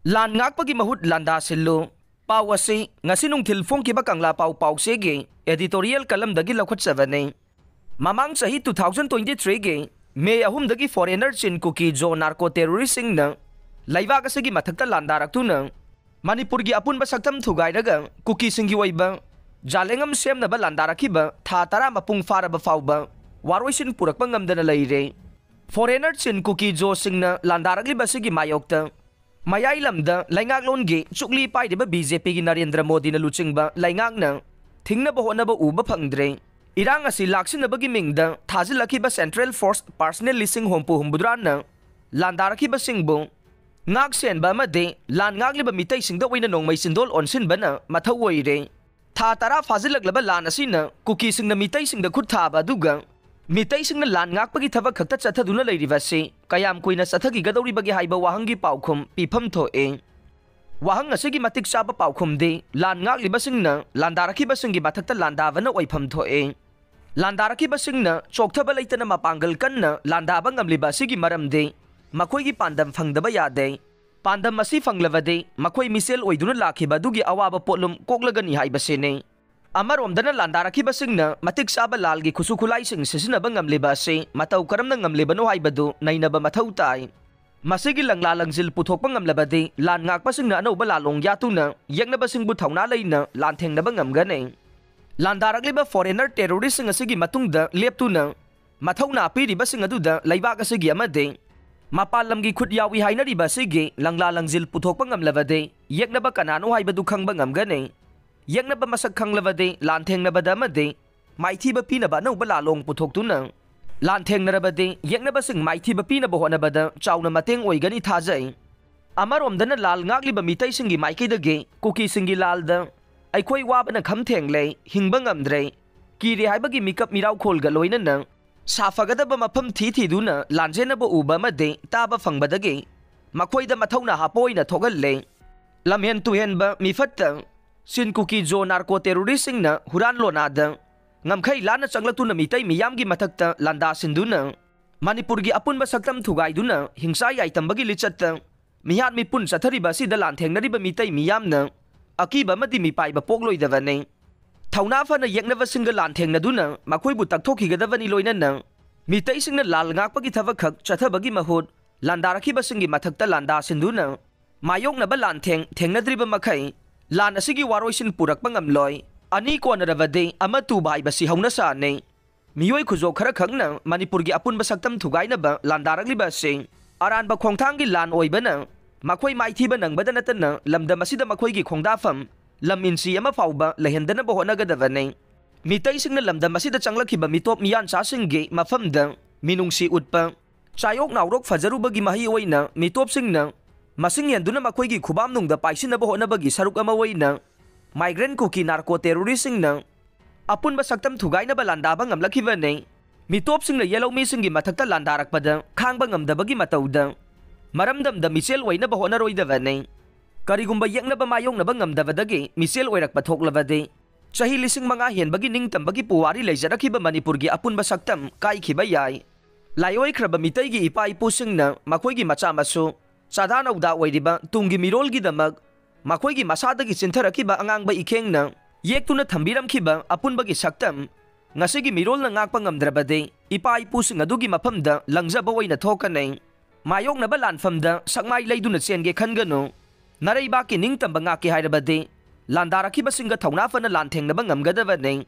Lan ngakpagi mahut landa sillu pau asi ngasi nungthil phongkiba kangla pau sege editorial kalam dagi lakhotchabane mamang sahi 2023 ge me ahum dagi foreigner chin kuki jo narco terrorist sing na laiwa kasagi mathakta landaraktu na manipur gi apun ba saktam thugai daga kuki singi waiba jalengam semna ba landarakiba tha tara mapung fara ba fauba waroisin purakpa ngamdana leire foreigner chin kuki jo singna landarakli basigi mayokta Mayai lamda laingak longi chukli pai de BJP gi Narendra Modi na luchingba laingak na thingna ba hona ba uba phangdre irang asi laksin na bagi mingda thajilaki ba Central Force personnel lising hompu humbudran na landaraki ba singbo ngak sen ba made lan ngak liba mitai singda oina nongmai sindol onsin bana mathau oire tha tara fazilak laba lan asina kuki singna mitai singda khut tha ba duga mitai singna lan ngak pagi thaba khakta chathaduna leiriba se kayam kuina sathagi gadori bagi haiba wahangi paukhum pifam thoe wahang asigi matik chaba paukhum de lan ngak liba singna landaraki basingi mathakta landavana oifam thoe landaraki basingna chokthaba leitana mapangal kanna landaba ngamliba sigi maram de makoi gi pandam phangdaba yade pandam asi phanglawade makoi misel oiduna lakhiba dugi awaba potlum koklagani haiba sene Amarom dana landaraki basingna matik saba lalgi khusu khulai sing sisinaba ngamliba se matau karamna ngamliba no haibadu nainaba mathau tai masigi langla langjil puthokpa ngamlabade lan ngak pasingna anauba lalong yatuna yekna basing bu thauna leina lan thengnaba ngamgane landarakliba foreigner terrorist sing asigi matungda leptuna mathauna piri basing aduda laibak asigi amade mapalamgi khut yawi hainari basigi langla langjil puthokpa ngamlabade yeknaba kanano haibadu khangba ngamgane Yaknaba masak khanglabade lanthengnabada amade maithiba pinaba anauba lalong puthoktu lanthengnarabade yaknaba sing maithiba pinaba honabada chauna mateng oigani thajai amaromdana lal ngagliba mitai singi maikidage kuki singi lalda aikhoi wabana khamthengle hingba ngamdre kiri haibagi mikap mirau kholga loinana safagadaba mafam thiduna lanjenaba uba amade taba fangbadage makhoida mathauna hapoina thogalle lamhen tuhenba mifatta Sin kuki jo narco terrorist sing na huran lo na da ngamkhai lana changlatu na mitai miyam gi mathakta landa sinduna manipur gi apun ba saktam thugai duna hingsa yai tambagi lichatta mihat mi pun sathari ba si da lan thengnari ba mitai miyam na akiba madi mi pai ba pokloi da vane thauna fa na yekna va singa lan thengna duna makhoi bu takthokhi ga da vani loina na mitai sing na lal ngak pa gi thava khak chatha bagi mahut landa rakhi ba singi mathakta landa sinduna mayok na ba lan thengna dri ba makhai Lan asigi waroisin purak pangamloy ani ko naravade amatu bai basi hauna sa ne miyoi khujo khara khangna manipur gi apun basaktam thugai na ba landarakli ba sing aran ba khongthang gi lan oibana makhoi maithi ba nang badana tan lamda masida makhoi gi khongda fam lamin si ama fauba lehendana ba hona gadava ne mitai singna lamda masida changlakhi ba mitop miyan sa singge mafam da minungsi utpa chayok nawrok fajaru bagi mahi oina mitop singna Masing yanduna makhoi gi khubam nungda paisinaba honabagi saruk ama waina migrant kuki narco terrorist singna apun ba saktam thugai na ba landaba ngamlakhiba ne mitop singna yellow mi singi mathakta landarakpada khangba ngamdabagi matauda maramdam da misel oina ba honaroidava ne karigumba yekna ba mayong na ba ngamdabadagi misel oirakpa thoklabade chahi lising manga henbagi ningtambagi puwari leijarakhiba manipur gi apun ba saktam kai khiba yai laioi khraba mitai gi ipa ipu singna makhoi gi macha masu Sadhana uda oiriba tungi mirol gi damak makhoi gi masada gi chintharakiba angang ba ikheng na yektuna thambiram khiba apun bagi saktam ngasi gi mirol na ngakpa ngamdrabade ipa ipu sing adugi mafamda langjaba oina thokanai mayok na balan famda sakmai leiduna chenge khangano narei ba ki ningtamba ngaki hairabade landarakhiba singa thauna fana lantheng na ba ngamgadaba nei